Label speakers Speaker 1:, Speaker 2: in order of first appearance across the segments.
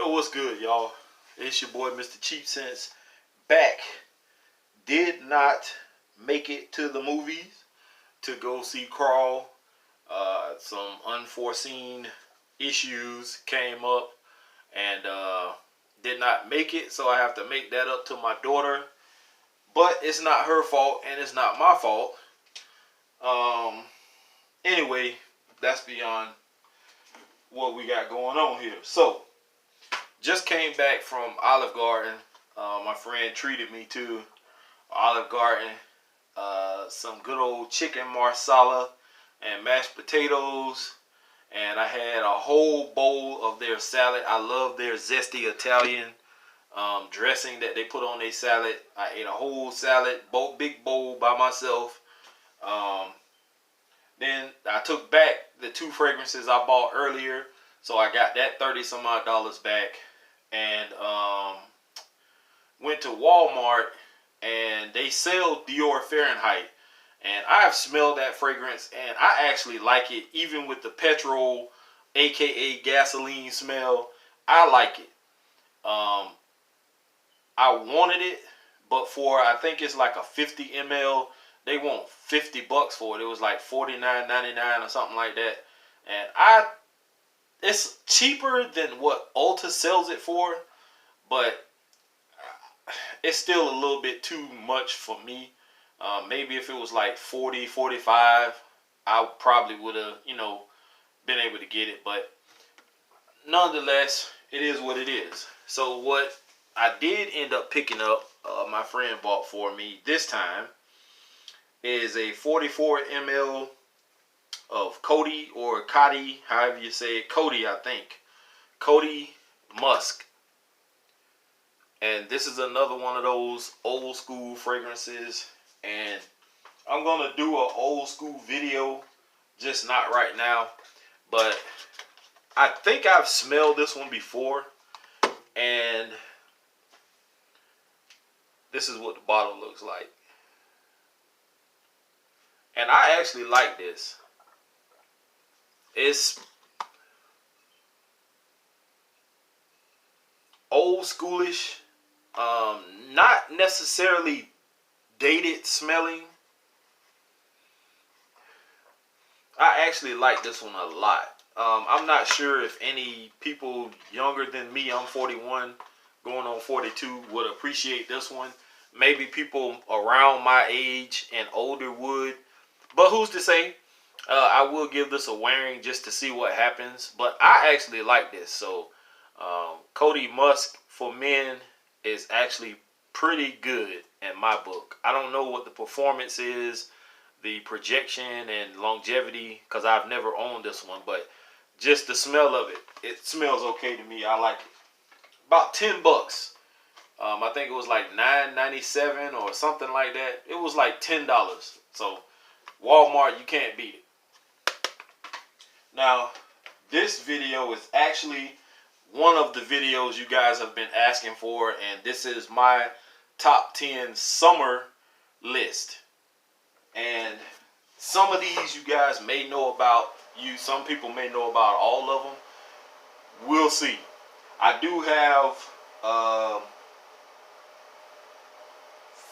Speaker 1: Yo, what's good, y'all? It's your boy, Mr. Cheap Sense, back. Did not make it to the movies to go see Crawl. Some unforeseen issues came up and did not make it, so I have to make that up to my daughter. But it's not her fault and it's not my fault. Anyway, that's beyond what we got going on here. So, just came back from Olive Garden. My friend treated me to Olive Garden. Some good old chicken marsala and mashed potatoes. And I had a whole bowl of their salad. I love their zesty Italian dressing that they put on their salad. I ate a whole salad, big bowl by myself. Then I took back the 2 fragrances I bought earlier. So I got that $30 some odd back. And went to Walmart and they sell Dior Fahrenheit. And I have smelled that fragrance and I actually like it, even with the petrol, aka gasoline smell. I like it. I wanted it, but for, I think it's like a 50 ml, they want $50 for it. It was like $49.99 or something like that. And it's cheaper than what Ulta sells it for, but it's still a little bit too much for me. Maybe if it was like 40, 45, I probably would have, been able to get it. But nonetheless, it is what it is. So what I did end up picking up, my friend bought for me this time, is a 44 ml of Cody or Cody, however you say it. Cody, I think. Cody Musk. And this is another one of those old school fragrances. And I'm going to do an old school video, just not right now. But I think I've smelled this one before. And this is what the bottle looks like. And I actually like this. It's old schoolish, not necessarily dated smelling. I actually like this one a lot. I'm not sure if any people younger than me, I'm 41, going on 42, would appreciate this one. Maybe people around my age and older would. But who's to say? I will give this a wearing just to see what happens. But I actually like this. So, Cody Musk for men is actually pretty good in my book. I don't know what the performance is, the projection and longevity, because I've never owned this one. But just the smell of it, it smells okay to me. I like it. About $10. I think it was like $9.97 or something like that. It was like $10. So Walmart, you can't beat it. Now, this video is actually one of the videos you guys have been asking for, and this is my top 10 summer list. And some of these you guys may know about. Some people may know about all of them. We'll see. I do have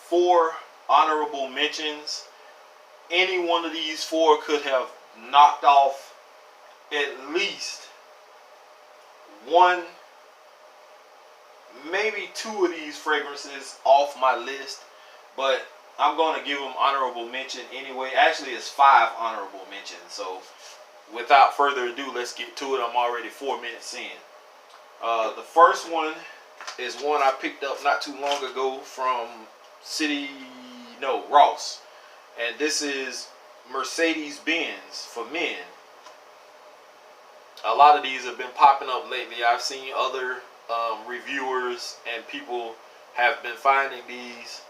Speaker 1: 4 honorable mentions. Any one of these 4 could have knocked off at least 1, maybe 2 of these fragrances off my list, but I'm going to give them honorable mention anyway. Actually, it's 5 honorable mentions. So without further ado, let's get to it. I'm already 4 minutes in. The first one is one I picked up not too long ago from Ross. And this is Mercedes-Benz for men. A lot of these have been popping up lately. I've seen other reviewers and people have been finding these.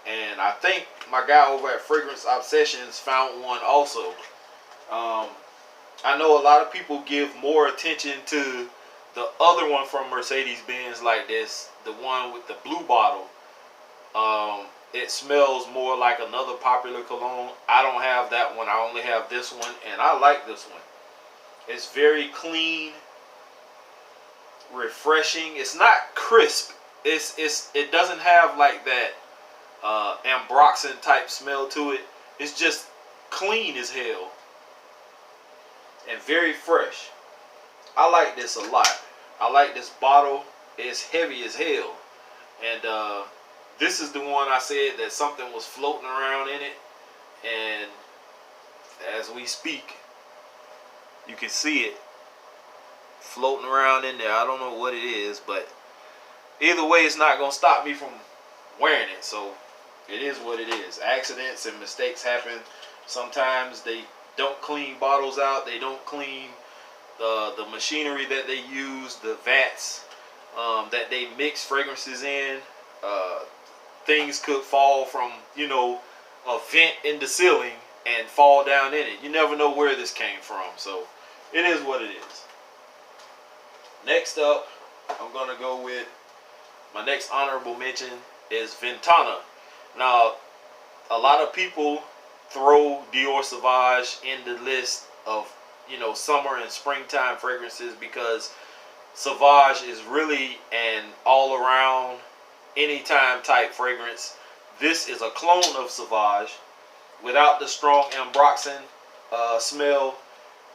Speaker 1: And I think my guy over at Fragrance Obsessions found one also. I know a lot of people give more attention to the other one from Mercedes-Benz like this. The one with the blue bottle. It smells more like another popular cologne. I don't have that one. I only have this one. And I like this one. It's very clean. refreshing. It's not crisp. It doesn't have like that ambroxan type smell to it. It's just clean as hell and very fresh. I like this a lot. I like this bottle. It's heavy as hell, and this is the one I said that something was floating around in it, and as we speak, you can see it floating around in there. I don't know what it is, but either way, it's not gonna stop me from wearing it. So it is what it is. Accidents and mistakes happen. Sometimes they don't clean bottles out. They don't clean the machinery that they use, the vats that they mix fragrances in. Things could fall from, you know, a vent in the ceiling and fall down in it. You never know where this came from. So it is what it is. Next up, I'm gonna go with my next honorable mention is Ventana. Now, a lot of people throw Dior Sauvage in the list of, you know, summer and springtime fragrances because Sauvage is really an all-around, anytime type fragrance. This is a clone of Sauvage without the strong ambroxan smell.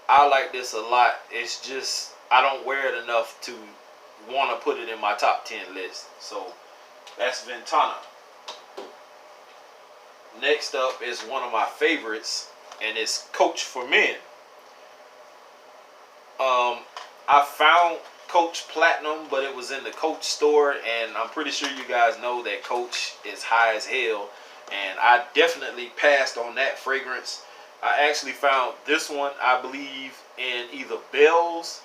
Speaker 1: I like this a lot. It's just I don't wear it enough to want to put it in my top 10 list. So that's Ventana. Next up is one of my favorites, and it's Coach for Men. I found Coach Platinum, but it was in the Coach store, and I'm pretty sure you guys know that Coach is high as hell, and I definitely passed on that fragrance. I actually found this one, I believe, in either Bell's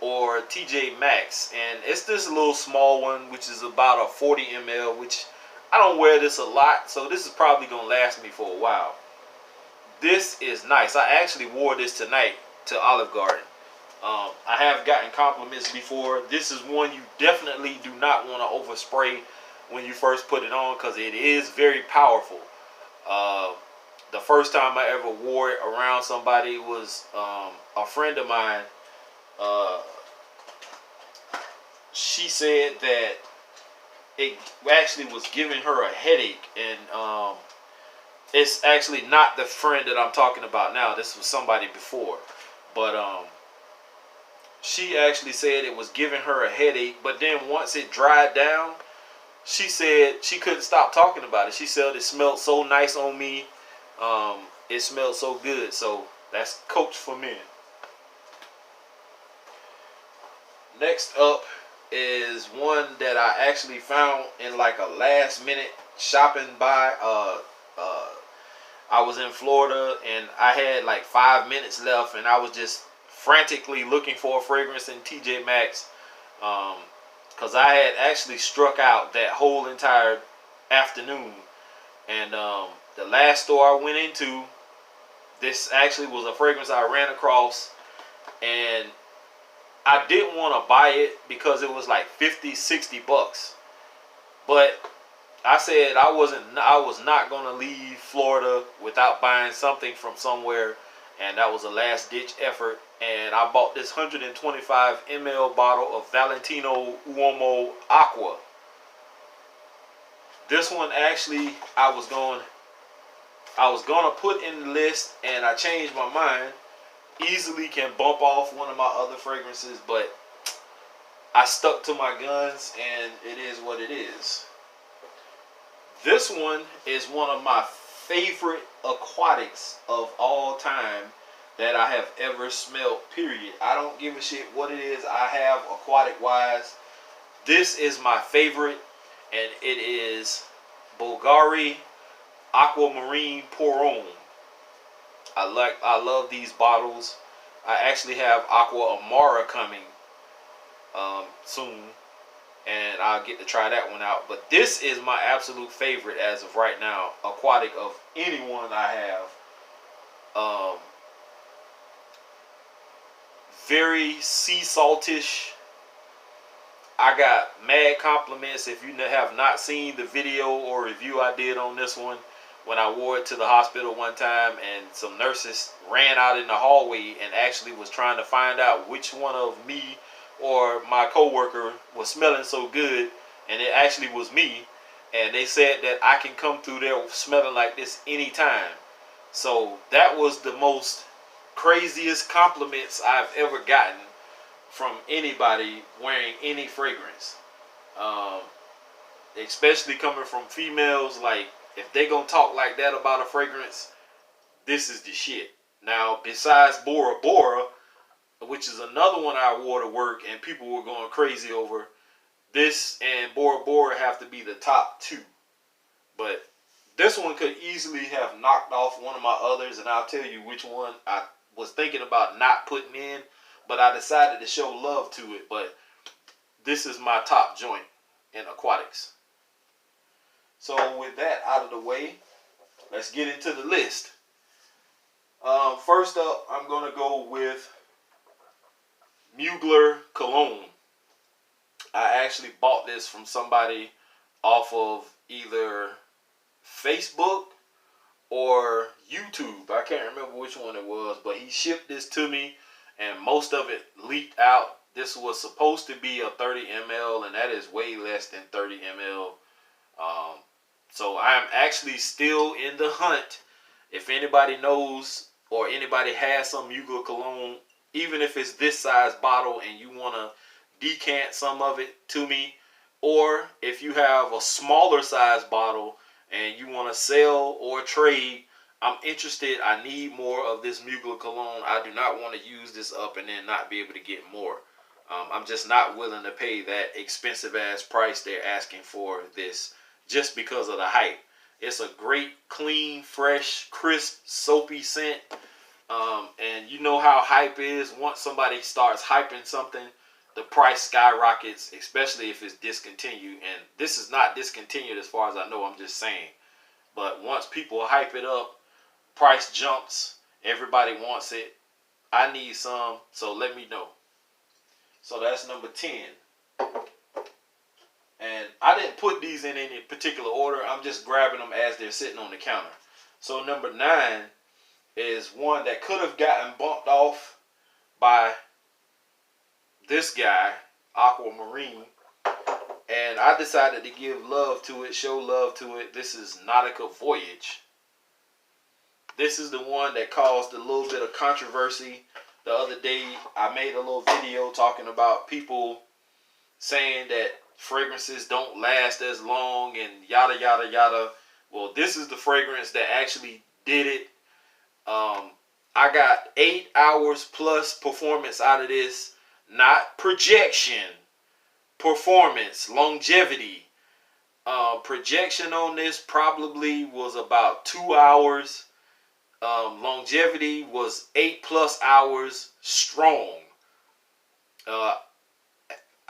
Speaker 1: or TJ Maxx, and it's this little small one, which is about a 40 ml, which I don't wear this a lot, so this is probably gonna last me for a while. This is nice. I actually wore this tonight to Olive Garden. I have gotten compliments before. This is one you definitely do not want to overspray when you first put it on because it is very powerful. The first time I ever wore it around somebody was a friend of mine. She said that it actually was giving her a headache, and it's actually not the friend that I'm talking about now. This was somebody before, but she actually said it was giving her a headache, but then once it dried down, she said she couldn't stop talking about it. She said it smelled so nice on me. It smelled so good. So that's Coach for Men. Next up is one that I actually found in like a last minute shopping buy. I was in Florida and I had like 5 minutes left, and I was just frantically looking for a fragrance in TJ Maxx because I had actually struck out that whole entire afternoon, and the last store I went into, this actually was a fragrance I ran across, and I didn't want to buy it because it was like 50, 60 bucks, but I said I was not going to leave Florida without buying something from somewhere, and that was a last ditch effort. And I bought this 125 ml bottle of Valentino Uomo Aqua. This one actually I was going to put in the list, and I changed my mind. Easily can bump off one of my other fragrances, but I stuck to my guns, and it is what it is. This one is one of my favorite aquatics of all time that I have ever smelled, period. I don't give a shit what it is I have aquatic wise. This is my favorite, and it is Bulgari Aquamarine Pour Homme. I love these bottles. I actually have Aqua Amara coming soon, and I'll get to try that one out. But this is my absolute favorite as of right now, aquatic of anyone I have. Very sea saltish. I got mad compliments. If you have not seen the video or review I did on this one, when I wore it to the hospital one time, and some nurses ran out in the hallway and actually was trying to find out which one of me or my coworker was smelling so good, and it actually was me, and they said that I can come through there smelling like this anytime. So that was the most craziest compliments I've ever gotten from anybody wearing any fragrance. Um, Especially coming from females, like if they gonna talk like that about a fragrance, this is the shit. Now, besides Bora Bora, which is another one I wore to work and people were going crazy over, this and Bora Bora have to be the top two. But this one could easily have knocked off one of my others, and I'll tell you which one I was thinking about not putting in, but I decided to show love to it. But this is my top joint in aquatics. So with that out of the way, let's get into the list. First up, I'm going to go with Mugler Cologne. I actually bought this from somebody off of either Facebook or YouTube. I can't remember which one it was, but he shipped this to me and most of it leaked out. This was supposed to be a 30 ml and that is way less than 30 ml. So I'm actually still in the hunt. If anybody knows or anybody has some Mugler Cologne, even if it's this size bottle and you want to decant some of it to me, or if you have a smaller size bottle and you want to sell or trade, I'm interested. I need more of this Mugler Cologne. I do not want to use this up and then not be able to get more. I'm just not willing to pay that expensive ass price they're asking for this just because of the hype. It's a great, clean, fresh, crisp, soapy scent. And you know how hype is. Once somebody starts hyping something, the price skyrockets, especially if it's discontinued. And this is not discontinued as far as I know, I'm just saying. But once people hype it up, price jumps, everybody wants it. I need some, so let me know. So that's number 10. And I didn't put these in any particular order. I'm just grabbing them as they're sitting on the counter. So number 9 is one that could have gotten bumped off by this guy, Aquamarine. And I decided to give love to it, show love to it. This is Nautical Voyage. This is the one that caused a little bit of controversy. The other day, I made a little video talking about people saying that fragrances don't last as long and yada, yada, yada. Well, this is the fragrance that actually did it. I got 8 hours plus performance out of this. Not projection. Performance. Longevity. Projection on this probably was about 2 hours. Longevity was 8+ hours strong.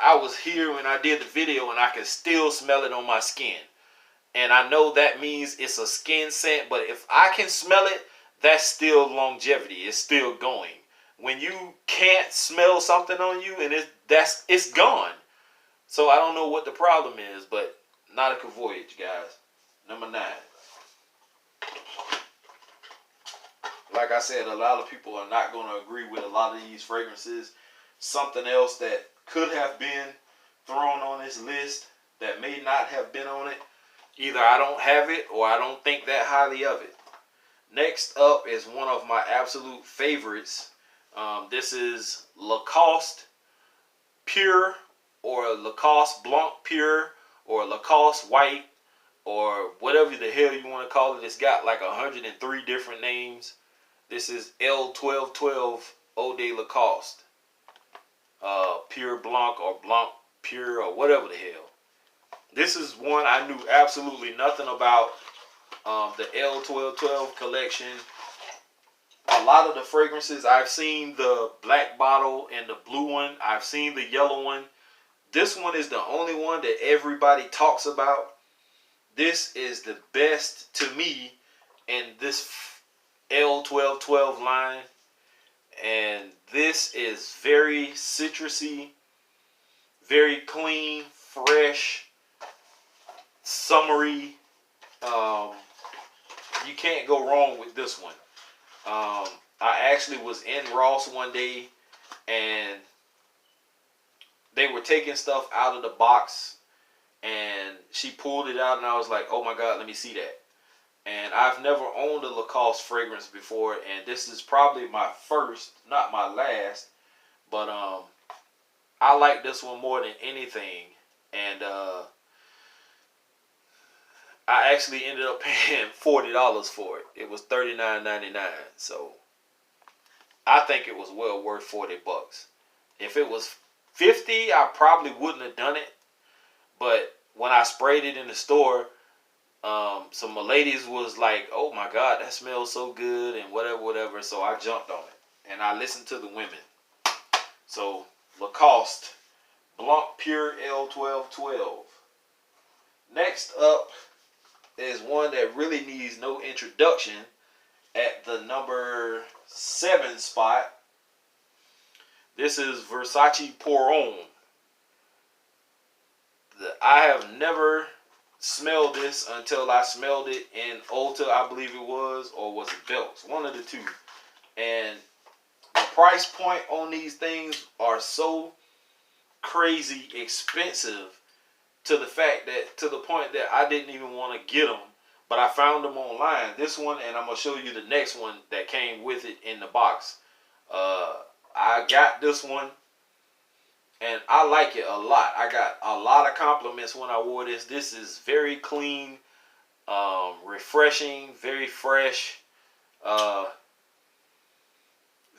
Speaker 1: I was here when I did the video and I can still smell it on my skin. And I know that means it's a skin scent, but if I can smell it, that's still longevity. It's still going. When you can't smell something on you and it's gone. So I don't know what the problem is, but Nautical Voyage, guys. Number 9. Like I said, a lot of people are not going to agree with a lot of these fragrances. Something else that could have been thrown on this list that may not have been on it. Either I don't have it or I don't think that highly of it. Next up is one of my absolute favorites. This is Lacoste Pure or Lacoste Blanc Pure or Lacoste White or whatever the hell you want to call it. It's got like 103 different names. This is L1212 Eau de Lacoste. Pure Blanc or Blanc Pure or whatever the hell. This is one I knew absolutely nothing about. The L1212 collection. A lot of the fragrances, I've seen the black bottle and the blue one. I've seen the yellow one. This one is the only one that everybody talks about. This is the best to me in this L1212 line. And this is very citrusy, very clean, fresh, summery. You can't go wrong with this one. I actually was in Ross one day and they were taking stuff out of the box, and she pulled it out, and I was like, oh my God, let me see that. And I've never owned a Lacoste fragrance before, and this is probably my first, not my last, but I like this one more than anything. And I actually ended up paying $40 for it. It was $39.99, so I think it was well worth $40. If it was $50, I probably wouldn't have done it. But when I sprayed it in the store, some ladies was like, "Oh my God, that smells so good," and whatever. So I jumped on it, and I listened to the women. So Lacoste Blanc Pure L1212. Next up is one that really needs no introduction at the number 7 spot. This is Versace Pour Homme. I have never smelled this until I smelled it in Ulta, I believe it was, or was it Belks? One of the two. And the price point on these things are so crazy expensive to the point that I didn't even want to get them, but I found them online. This one, and I'm gonna show you the next one that came with it in the box. I got this one, and I like it a lot. I got a lot of compliments when I wore this. This is very clean, refreshing, very fresh,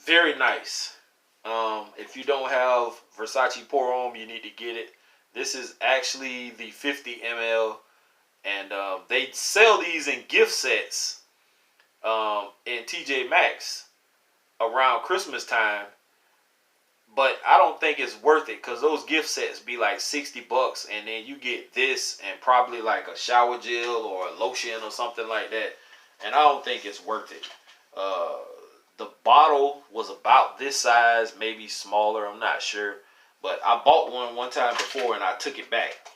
Speaker 1: very nice. If you don't have Versace Pour Homme, you need to get it. This is actually the 50 ml, and they sell these in gift sets in TJ Maxx around Christmas time. But I don't think it's worth it, because those gift sets be like $60, and then you get this and probably like a shower gel or a lotion or something like that. And I don't think it's worth it. The bottle was about this size, maybe smaller, I'm not sure. But I bought one time before and I took it back.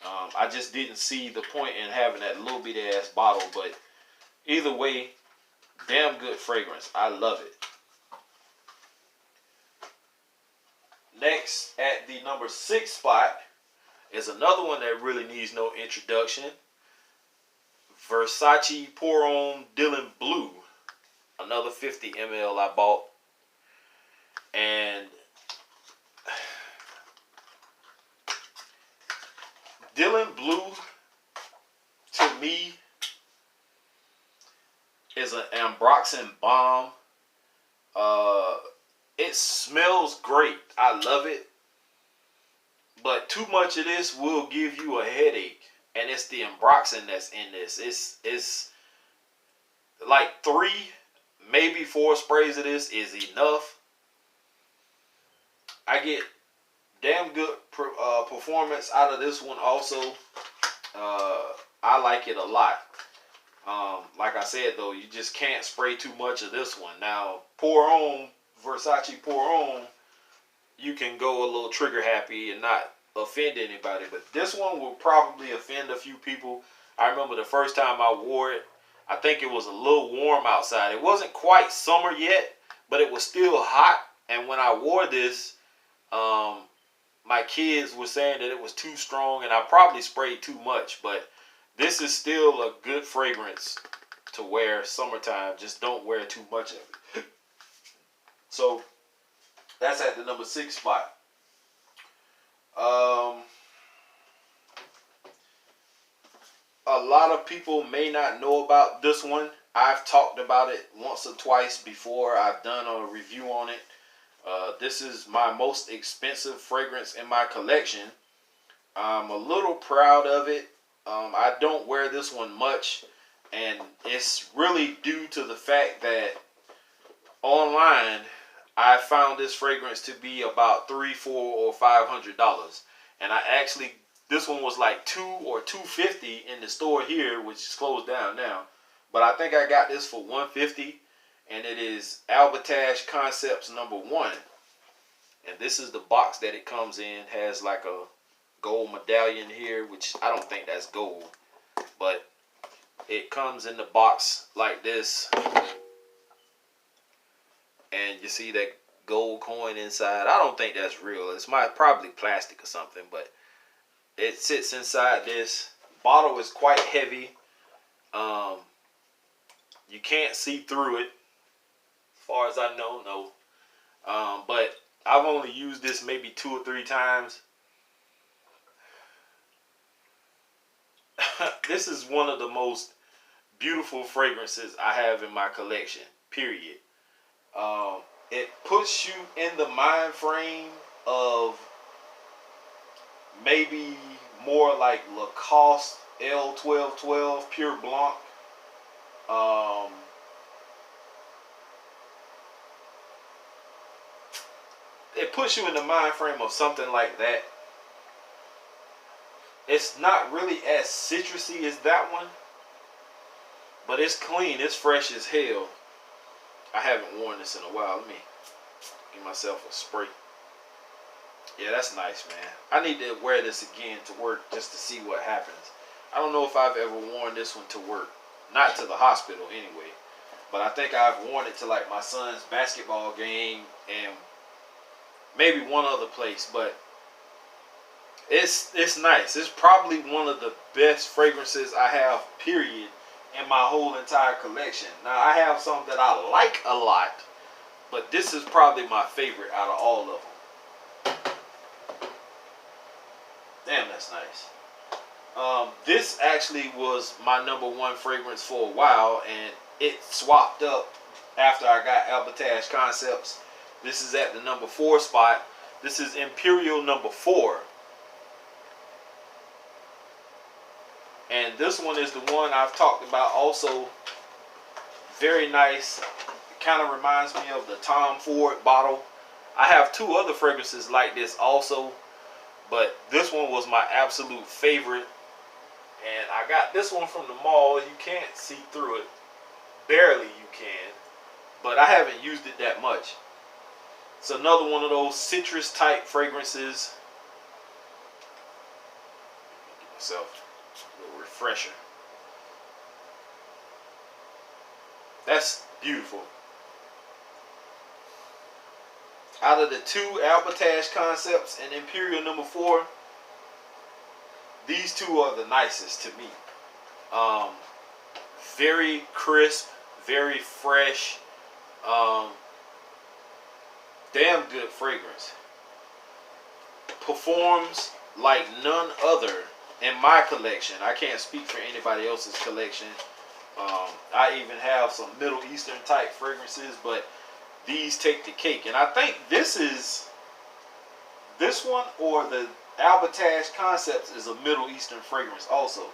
Speaker 1: I just didn't see the point in having that little bitty ass bottle. But either way, damn good fragrance. I love it. Next, at the number 6 spot, is another one that really needs no introduction. Versace Pour Homme Dylan Blue. Another 50 ml I bought. And Dylan Blue, to me, is an ambroxan bomb. It smells great. I love it. But too much of this will give you a headache. And it's the ambroxan that's in this. It's like 3, maybe 4 sprays of this is enough. I get damn good performance out of this one also. I like it a lot. Like I said though, you just can't spray too much of this one. Now, Versace Pour Homme, you can go a little trigger happy and not offend anybody. But this one will probably offend a few people. I remember the first time I wore it, I think it was a little warm outside. It wasn't quite summer yet, but it was still hot. And when I wore this, my kids were saying that it was too strong, and I probably sprayed too much. But this is still a good fragrance to wear summertime. Just don't wear too much of it. So that's at the number 6 spot. A lot of people may not know about this one. I've talked about it once or twice before. I've done a review on it. This is my most expensive fragrance in my collection. I'm a little proud of it. I don't wear this one much, and it's really due to the fact that online I found this fragrance to be about $300, $400, or $500, and this one was like $200 or $250 in the store here, which is closed down now. But I think I got this for $150, and it is Albertash Concepts number 1. And this is the box that it comes in. Has like a gold medallion here, which I don't think that's gold, but it comes in the box like this. And you see that gold coin inside. I don't think that's real. It's probably plastic or something, but it sits inside this. Bottle is quite heavy. You can't see through it, as far as I know, no. But I've only used this maybe 2 or 3 times. This is one of the most beautiful fragrances I have in my collection, period. It puts you in the mind frame of maybe more like Lacoste L1212 Pure Blanc. It puts you in the mind frame of something like that. It's not really as citrusy as that one, but it's clean. It's fresh as hell. I haven't worn this in a while. Let me give myself a spray. Yeah, that's nice, man. I need to wear this again to work just to see what happens. I don't know if I've ever worn this one to work. Not to the hospital anyway. But I think I've worn it to like my son's basketball game and maybe one other place. But it's nice. It's probably one of the best fragrances I have, period, in my whole entire collection. Now, I have some that I like a lot, but this is probably my favorite out of all of them. Damn, that's nice. This actually was my #1 fragrance for a while, and it swapped up after I got Albertage Concepts. This is at the #4 spot. This is Imperial #4. And this one is the one I've talked about also. Very nice. It kind of reminds me of the Tom Ford bottle. I have 2 other fragrances like this also, but this one was my absolute favorite. And I got this one from the mall. You can't see through it. Barely you can. But I haven't used it that much. It's another one of those citrus type fragrances. Give myself a little refresher. That's beautiful. Out of the 2 Albertage Concepts and Imperial #4, these 2 are the nicest to me. Very crisp, very fresh, damn good fragrance. Performs like none other in my collection. I can't speak for anybody else's collection. I even have some Middle Eastern type fragrances, but these take the cake. And I think this one or the Albertage Concepts is a Middle Eastern fragrance also.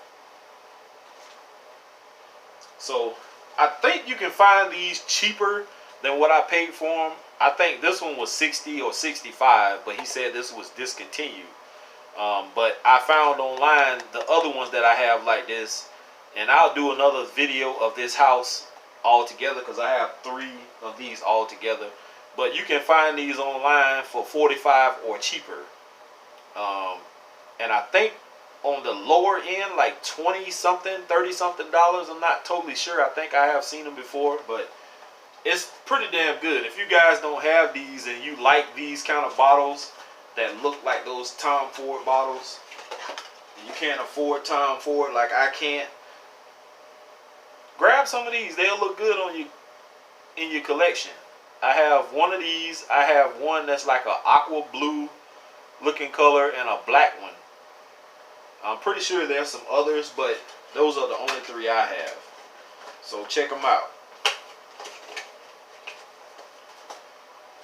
Speaker 1: So I think you can find these cheaper than what I paid for them. I think this one was 60 or 65, but he said this was discontinued. But I found online the other ones that I have like this, and I'll do another video of this house all together because I have 3 of these all together. But you can find these online for 45 or cheaper. And I think on the lower end, like 20 something, 30 something dollars. I'm not totally sure. I think I have seen them before, but it's pretty damn good. If you guys don't have these and you like these kind of bottles that look like those Tom Ford bottles, you can't afford Tom Ford like I can't, grab some of these. They'll look good on you in your collection. I have one of these. I have one that's like an aqua blue looking color and a black one. I'm pretty sure there's some others, but those are the only 3 I have. So check them out.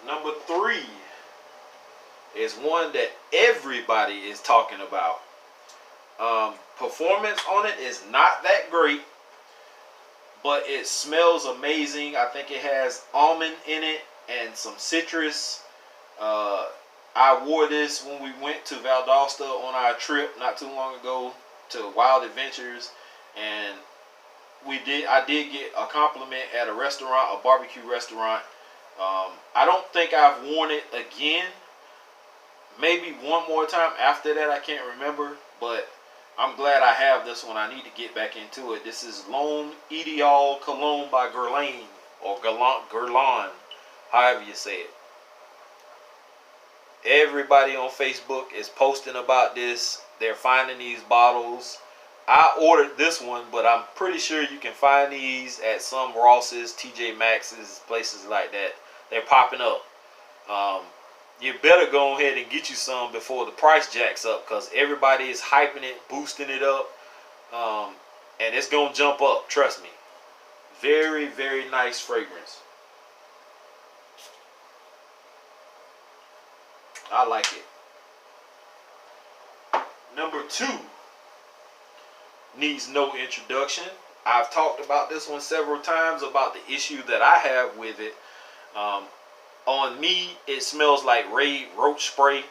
Speaker 1: #3 is one that everybody is talking about. Performance on it is not that great, but it smells amazing. I think it has almond in it and some citrus. I wore this when we went to Valdosta on our trip not too long ago to Wild Adventures, and I did get a compliment at a restaurant, a barbecue restaurant. I don't think I've worn it again. Maybe one more time after that, I can't remember, but I'm glad I have this one. I need to get back into it. This is Nautical Cologne by Guerlain, or Guerlain, however you say it. Everybody on Facebook is posting about this. They're finding these bottles. I ordered this one, but I'm pretty sure you can find these at some Ross's, TJ Maxx's, places like that. They're popping up. You better go ahead and get you some before the price jacks up, because everybody is hyping it, boosting it up, and it's going to jump up, trust me. Very, very nice fragrance. I like it. Number 2 needs no introduction. I've talked about this one several times, about the issue that I have with it. On me, it smells like Raid roach spray.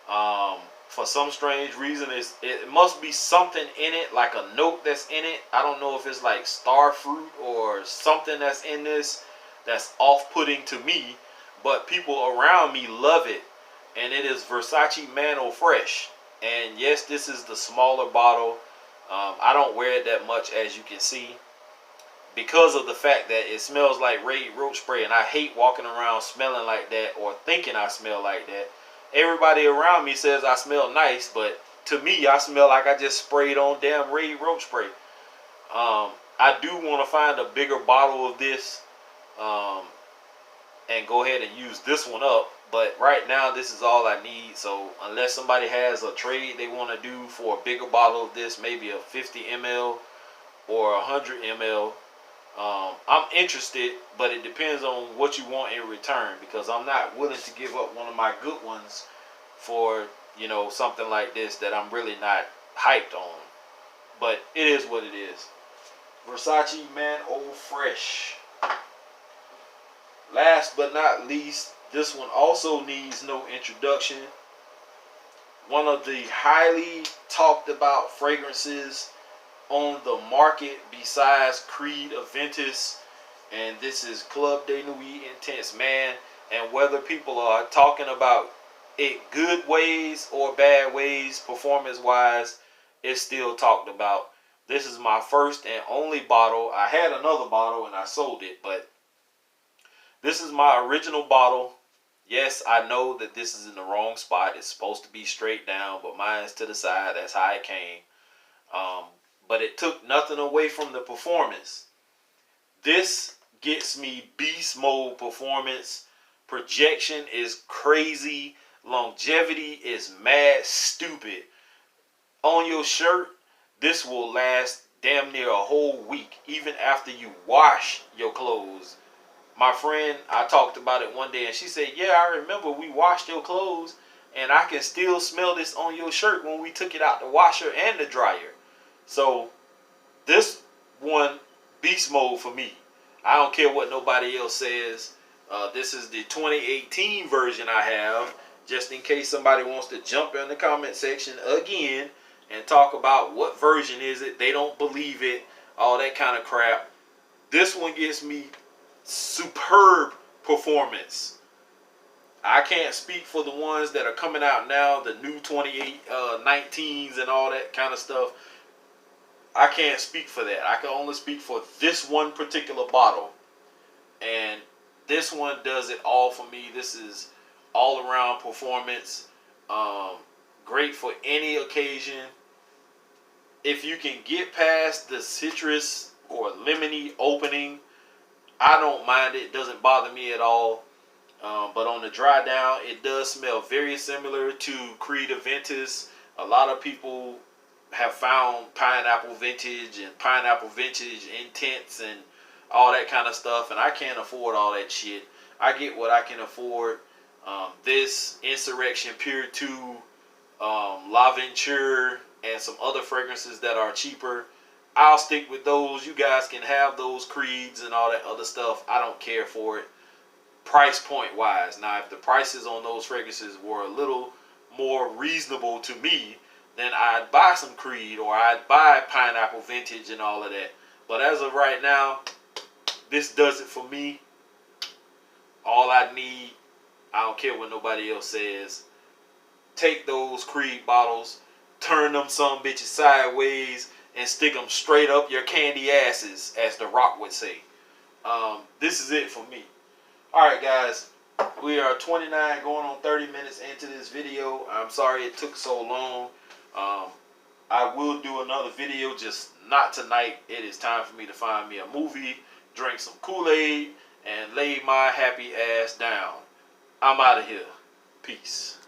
Speaker 1: For some strange reason, it must be something in it, like a note that's in it. I don't know if it's like star fruit or something that's in this that's off-putting to me, but people around me love it. And it is Versace Mantle Fresh. And yes, this is the smaller bottle. I don't wear it that much, as you can see, because of the fact that it smells like Raid roach spray, and I hate walking around smelling like that or thinking I smell like that. Everybody around me says I smell nice, but to me, I smell like I just sprayed on damn Raid roach spray. I do want to find a bigger bottle of this and go ahead and use this one up. But right now, this is all I need. So unless somebody has a trade they want to do for a bigger bottle of this, maybe a 50 ml or 100 ml, I'm interested, but it depends on what you want in return, because I'm not willing to give up one of my good ones for, you know, something like this that I'm really not hyped on. But it is what it is. Versace Mantle Fresh. Last but not least, this one also needs no introduction. One of the highly talked about fragrances on the market besides Creed Aventus, and this is Club de Nuit Intense, man. And whether people are talking about it good ways or bad ways, performance wise, it's still talked about. This is my first and only bottle. I had another bottle and I sold it, but this is my original bottle. Yes, I know that this is in the wrong spot. It's supposed to be straight down, but mine's to the side. That's how it came. But it took nothing away from the performance. This gets me beast mode performance. Projection is crazy. Longevity is mad stupid. On your shirt, this will last damn near a whole week, even after you wash your clothes. My friend, I talked about it one day, and she said, yeah, I remember we washed your clothes, and I can still smell this on your shirt when we took it out the washer and the dryer. So this one, beast mode for me. I don't care what nobody else says. This is the 2018 version I have, just in case somebody wants to jump in the comment section again and talk about what version is it. They don't believe it, all that kind of crap. This one gives me superb performance. I can't speak for the ones that are coming out now, the new 2019s and all that kind of stuff. I can't speak for that. I can only speak for this one particular bottle. And this one does it all for me. This is all around performance. Great for any occasion. If you can get past the citrus or lemony opening, I don't mind it. It doesn't bother me at all. But on the dry down, it does smell very similar to Creed Aventus. A lot of people have found pineapple vintage and pineapple vintage intense and all that kind of stuff, and I can't afford all that shit. I get what I can afford. This Insurrection Pure 2, L'Aventure, and some other fragrances that are cheaper, I'll stick with those. You guys can have those Creeds and all that other stuff. I don't care for it price point wise. Now, if the prices on those fragrances were a little more reasonable to me, then I'd buy some Creed or I'd buy pineapple vintage and all of that. But as of right now, this does it for me. All I need, I don't care what nobody else says, take those Creed bottles, turn them some bitches sideways, and stick them straight up your candy asses, as The Rock would say. This is it for me. Alright guys, We are 29 going on 30 minutes into this video. I'm sorry it took so long. I will do another video, just not tonight. It is time for me to find me a movie, drink some Kool-Aid, and lay my happy ass down. I'm out of here. Peace.